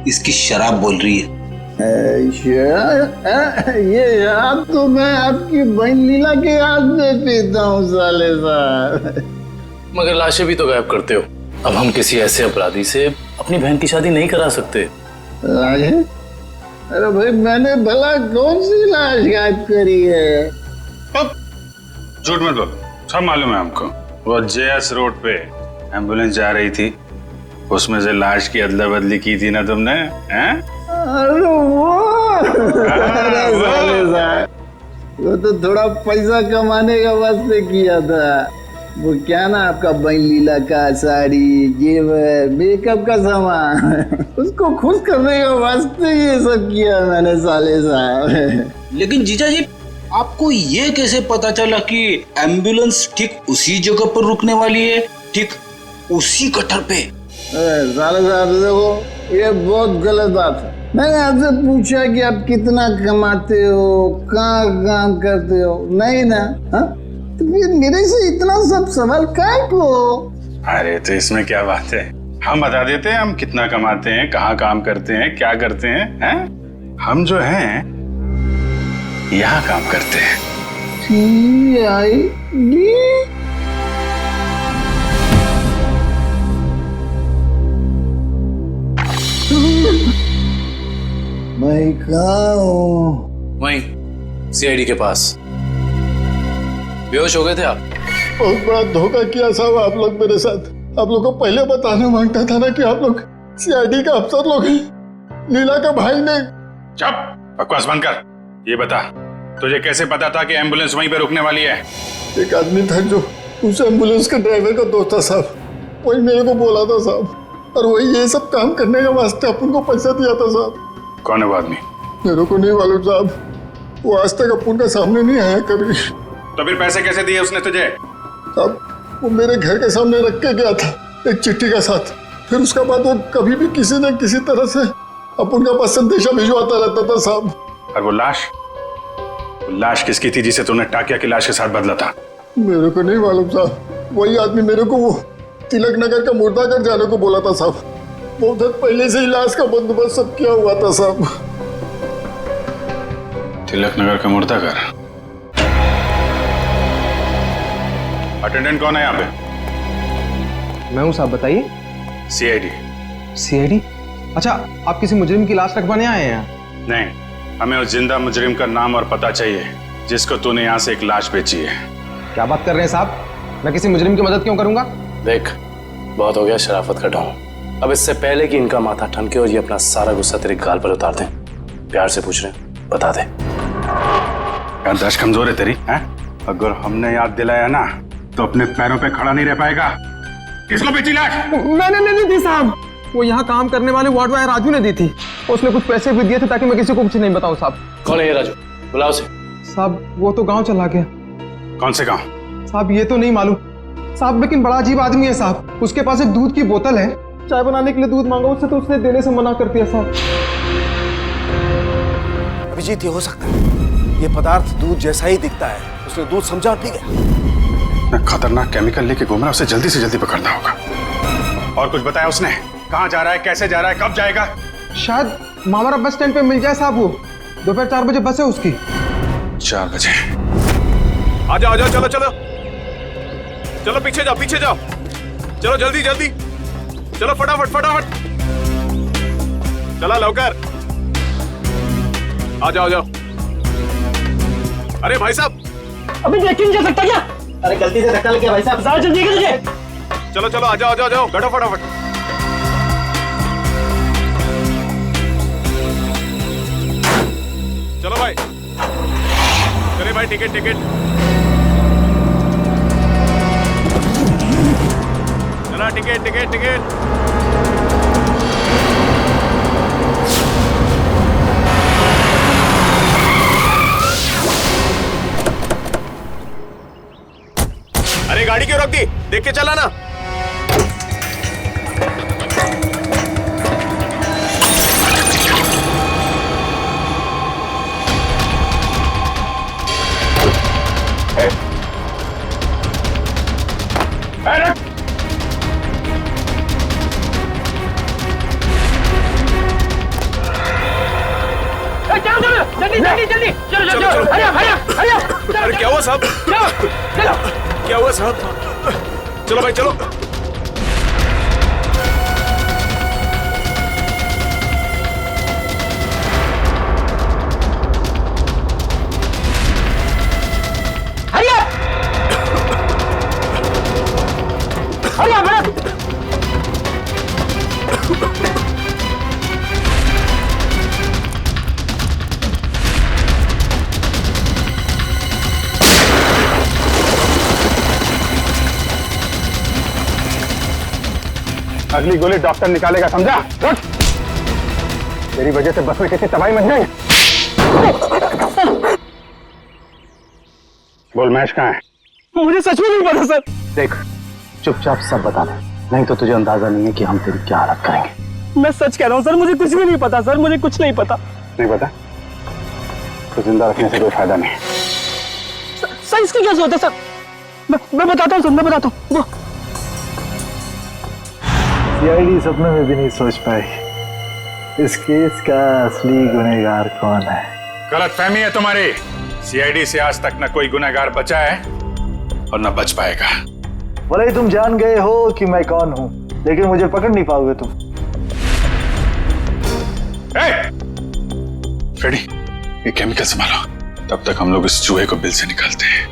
इसकी शराब बोल रही है। ये शराब तो मैं आपकी बहन लीला के हाथ में पीता हूँ साले साहब। मगर लाशें भी तो गायब करते हो। अब हम किसी ऐसे अपराधी से अपनी बहन की शादी नहीं करा सकते। लाशें? अरे भाई मैंने भला कौन सी लाश गायब करी है? अब झूठ मत बोलो, सब मालूम है हमको। वो जेएस रोड पे एम्बुलेंस जा रही थी, उसमें से लाश की अदला बदली की थी ना तुमने, हैं? अरे वो तो थोड़ा पैसा कमाने का वास्ते किया था। वो क्या ना आपका बहन लीला का साड़ी, जेवर, मेकअप का सामान, उसको खुश करने के वास्ते ये सब किया मैंने साले साहब। लेकिन जीजा जी, आपको ये कैसे पता चला कि एम्बुलेंस ठीक उसी जगह पर रुकने वाली है, ठीक उसी कटर पे? साले साहब देखो, ये बहुत गलत बात है। मैंने आपसे पूछा कि आप कितना कमाते हो, कहाँ काम करते हो, नहीं ना? हा? तो फिर मेरे से इतना सब सवाल काहे को? अरे तो इसमें क्या बात है, हम बता देते हैं हम कितना कमाते हैं, कहाँ काम करते हैं, क्या करते हैं? हम जो हैं यहाँ काम करते हैं। CID? मैं कहाँ हूँ? वहीं CID के पास। बेहोश हो गए थे आप? बहुत बड़ा धोखा किया साहब आप लोग मेरे साथ। आप लोग को पहले बताना मांगता था ना कि आप लोग CID का अफसर लोग हैं। लीला का भाई ने। चुप, बकवास बंद कर। ये बता, तुझे कैसे पता था कि एम्बुलेंस वहीं पे रुकने वाली है? एक आदमी था जो उस एम्बुलेंस के ड्राइवर का दोस्त था साहब, वही मेरे को बोला था साहब, और वही ये सब काम करने के वास्ते अपन को पैसा दिया था साहब। कौन है वो आदमी? मेरे को नहीं मालूम साहब, वो आज तक अपन का सामने नहीं आया कभी। तो फिर पैसे कैसे दिए उसने तुझे? साहब वो मेरे घर के सामने रख के गया था एक चिट्ठी का साथ। फिर उसके बाद वो कभी भी किसी न किसी तरह से अपन का पास संदेशा भिजवाता रहता था साहब। और वो लाश किसकी थी जिसे तूने टाकिया की लाश के साथ बदला था? मेरे को नहीं मालूम साहब, वही आदमी मेरे को वो तिलक नगर का मुर्दाघर जाने को बोला था साहब। बहुत दिन पहले से ही लाश का बंदोबस्त सब किया हुआ था साहब। तिलक नगर का मुर्दाघर? अटेंडेंट कौन है यहाँ पे? मैं हूँ साहब, बताइए। CID? अच्छा, आप किसी मुजरिम की लाश रखवाने आए हैं? नहीं, हमें उस जिंदा मुजरिम का नाम और पता चाहिए जिसको तूने यहाँ से एक लाश बेची है। क्या बात कर रहे हैं साहब? मैं किसी मुजरिम की मदद क्यों करूंगा? देख, बहुत हो गया शराफत का ढोंग। अब इससे पहले कि इनका माथा ठनके और ये अपना सारा गुस्सा तेरे गाल पर उतार दें, प्यार से पूछ रहे हैं, बता दे। याददाश्त कमजोर है तेरी, हैं? अगर हमने याद दिलाया ना तो अपने पैरों पे खड़ा नहीं रह पाएगा। किसको बेची लाश? मैंने नहीं दी साहब, वो यहाँ काम करने वाले वार्ड बॉय राजू ने दी थी। उसने कुछ पैसे भी दिए थे ताकि मैं किसी को कुछ नहीं बताऊं साहब। कौन है ये राजू? बुलाओ उसे। साहब वो तो गांव चला गया। कौन से गांव? साहब ये तो नहीं मालूम साहब, लेकिन बड़ा अजीब आदमी है साहब। उसके पास एक दूध की बोतल है, चाय बनाने के लिए दूध मांगा उससे तो उसने देने से मना कर दिया साहब। अभिजीत, ये हो सकता है ये पदार्थ दूध जैसा ही दिखता है, उसने दूध समझा और पी गया। खतरनाक केमिकल लेके घूम रहा, उसे जल्दी से जल्दी पकड़ना होगा। और कुछ बताया उसने? कहाँ जा रहा है, कैसे जा रहा है, कब जाएगा? शायद मामरा बस स्टैंड पे मिल जाए साहब। वो दोपहर 4 बजे बस है उसकी। 4 बजे? आ जाओ, चलो चलो चलो, पीछे जाओ, पीछे जाओ, चलो जल्दी जल्दी, चलो फटाफट फटाफट, चला लवकर, आ जाओ, आ जाओ। अरे भाई साहब, अभी देख नहीं जा सकता क्या? अरे गलती से धक्का लग गया भाई साहब, ज्यादा जल्दी कीजिए। चलो चलो, आ जाओ, आ जाओ, आ जाओ, बैठो फटाफट। चलो भाई, चले भाई, टिकट टिकट, चला टिकट टिकट टिकट। अरे गाड़ी क्यों रोक दी? देख के चला ना। जल्दी जल्दी जल्दी, चलो चलो चलो, हरी अप। अरे क्या हुआ साहब? चलो क्या हुआ साहब? चलो भाई चलो। Hurry up, hurry up. अगली गोली डॉक्टर निकालेगा, समझा? रुक, तेरी वजह से बस में कितनी तबाही मच जाएगी। बोल, महेश कहाँ है? मुझे सच में नहीं पता सर। देख, चुपचाप सब बता दे, नहीं तो तुझे अंदाजा नहीं है कि हम तेरी क्या हालत करेंगे। मैं सच कह रहा हूँ सर, मुझे कुछ भी नहीं पता सर, मुझे कुछ नहीं पता। नहीं पता तो जिंदा रखने से कोई फायदा नहीं। सर इसकी क्या जरूरत है सर? मैं बताता हूँ सर, मैं बताता हूँ। सीआईडी सपने में भी नहीं सोच पाई इस केस का असली गुनहगार कौन है। गलतफहमी है तुम्हारी। सीआईडी से आज तक न कोई गुनहगार बचा है और न बच पाएगा। भले ही तुम जान गए हो कि मैं कौन हूं, लेकिन मुझे पकड़ नहीं पाओगे तुम। फ्रेडी, ये केमिकल संभालो, तब तक हम लोग इस चूहे को बिल से निकालते हैं।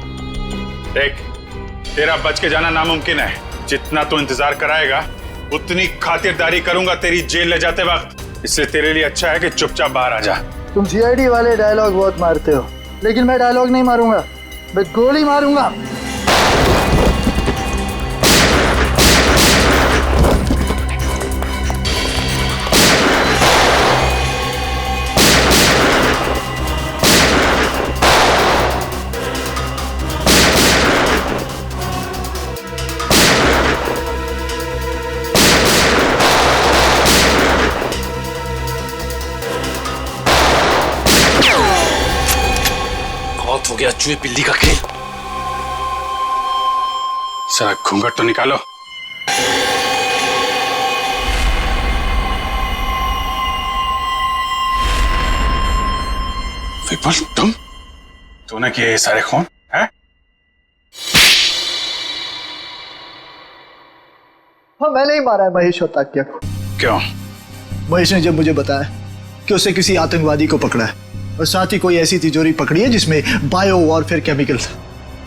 देख, तेरा बच के जाना नामुमकिन है। जितना तू इंतजार कराएगा उतनी खातिरदारी करूंगा तेरी जेल ले जाते वक्त। इसलिए तेरे लिए अच्छा है कि चुपचाप बाहर आ जा। तुम सीआईडी वाले डायलॉग बहुत मारते हो, लेकिन मैं डायलॉग नहीं मारूंगा, मैं गोली मारूंगा। हो गया चूहे बिल्ली का खेल। सारा घूंघट तो निकालो। विपुल, तूने किए ये सारे खून है? हाँ, मैंने ही मारा है महेश और ताकिया को। क्यों? महेश ने जब मुझे बताया कि उसे किसी आतंकवादी को पकड़ा है और साथ ही कोई ऐसी तिजोरी पकड़ी है जिसमें बायो वॉरफेयर केमिकल था,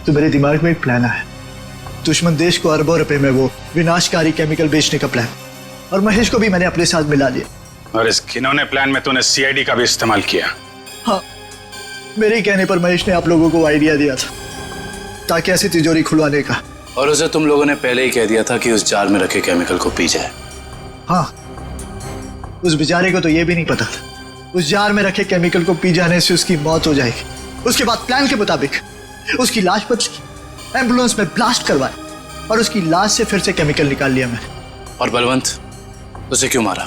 तो मेरे दिमाग में एक प्लान आया। दुश्मन देश को अरबों रुपए में वो विनाशकारी केमिकल बेचने का प्लान। और महेश को भी मैंने अपने साथ मिला लिया। और इस घिनौने प्लान में तूने सीआईडी का भी इस्तेमाल किया। हाँ, मेरे ही कहने पर महेश ने आप लोगों को आइडिया दिया था ताकि ऐसी तिजोरी खुलवाने का। और उसे तुम लोगों ने पहले ही कह दिया था कि उस जार में रखे केमिकल को पी जाए। हाँ, उस बेचारे को तो यह भी नहीं पता था उस जार में रखे केमिकल को पी जाने से उसकी मौत हो जाएगी। उसके बाद प्लान के मुताबिक उसकी लाश बदली, एम्बुलेंस में ब्लास्ट करवाया और उसकी लाश से फिर से केमिकल निकाल लिया मैंने। और बलवंत, उसे क्यों मारा?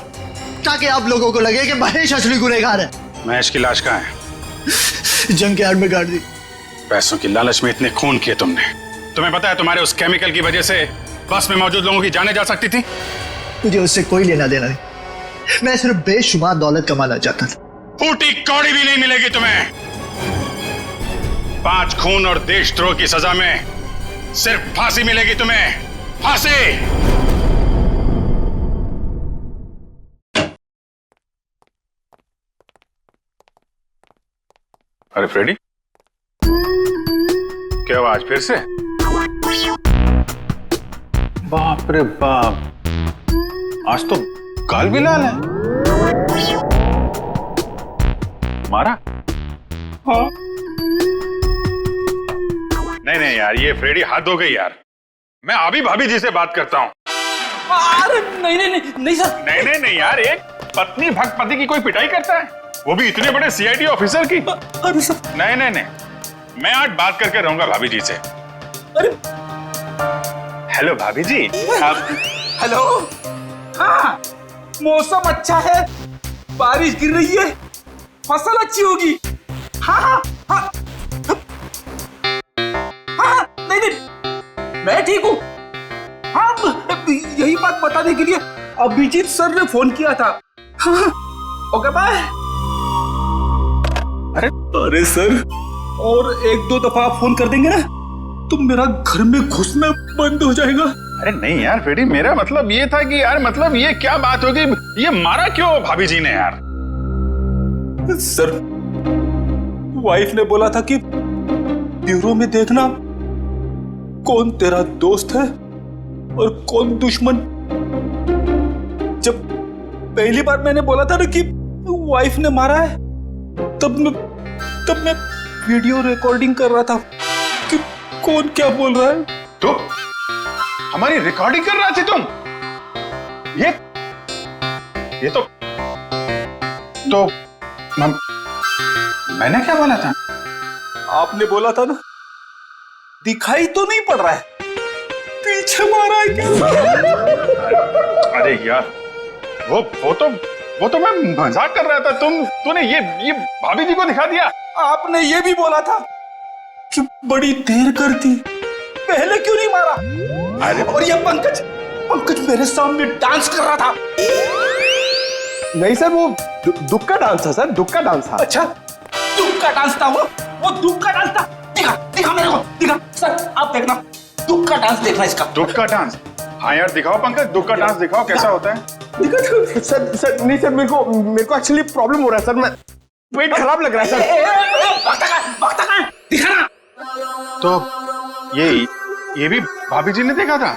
ताकि आप लोगों को लगे कि महेश असली गुनहगार है। महेश की लाश कहाँ है? जंग के आड़ में गाड़ दी। पैसों की लालच में इतने खून किए तुमने। तुम्हें पता है तुम्हारे उस केमिकल की वजह से बस में मौजूद लोगों की जानें जा सकती थी। मुझे उससे कोई लेना देना नहीं, मैं सिर्फ बेशुमार दौलत कमाना चाहता था। फूटी कौड़ी भी नहीं मिलेगी तुम्हें। 5 खून और देशद्रोह की सजा में सिर्फ फांसी मिलेगी तुम्हें, फांसी। अरे फ्रेडी, क्या हुआ आज फिर से? बाप रे बाप, आज तो गाल भी लाल है। मारा? हाँ। नहीं यार, ये फ्रेडी हद हो गई यार। मैं अभी भाभी जी से बात करता हूँ। अरे नहीं सर। नहीं यार, एक पत्नी भक्त पति की कोई पिटाई करता है, वो भी इतने बड़े सीआईडी ऑफिसर की? अरे सर। नहीं, मैं आज बात करके रहूंगा भाभी जी से। अरे हेलो भाभी जी। हेलो। हाँ, मौसम अच्छा है, बारिश गिर रही है, फसल अच्छी होगी। हाँ, नहीं, मैं ठीक हूँ। हाँ, यही बात बताने के लिए अभिजीत सर ने फोन किया था। हाँ, ओके बाय। अरे सर, और 1-2 दफा आप फोन कर देंगे ना तो मेरा घर में घुसना बंद हो जाएगा। अरे नहीं यार फ्रेडी, मेरा मतलब ये था कि यार, मतलब ये क्या बात होगी, ये मारा क्यों भाभी जी ने यार? सर, वाइफ ने बोला था कि ब्यूरो में देखना कौन तेरा दोस्त है और कौन दुश्मन। जब पहली बार मैंने बोला था ना कि वाइफ ने मारा है, तब मैं वीडियो रिकॉर्डिंग कर रहा था कि कौन क्या बोल रहा है। तो हमारी रिकॉर्डिंग कर रहा थी तुम? ये तो मैंने क्या बोला था? आपने बोला था ना, दिखाई तो नहीं पड़ रहा है, पीछे मारा है क्या? अरे यार, वो तो मैं मजाक कर रहा था। तूने ये भाभी जी को दिखा दिया। आपने ये भी बोला था कि बड़ी देर कर दी, पहले क्यों नहीं मारा? अरे और ये पंकज मेरे सामने डांस कर रहा था। नहीं सर, वो दुख का डांस था सर, दुख का डांस था। अच्छा, दुख का डांस था वो दुख का डांस था। दिखा मेरे को, दिखा सर, आप देखना, दुख का डांस देखना इसका। दुख का डांस? हाँ यार, दिखाओ पंकज, दुख का डांस दिखाओ, कैसा होता है? सर नहीं सर, मेरे को एक्चुअली प्रॉब्लम हो रहा है सर, मैं पेट खराब लग रहा है सर। दिखा ना। तो ये भी भाभी जी ने देखा था?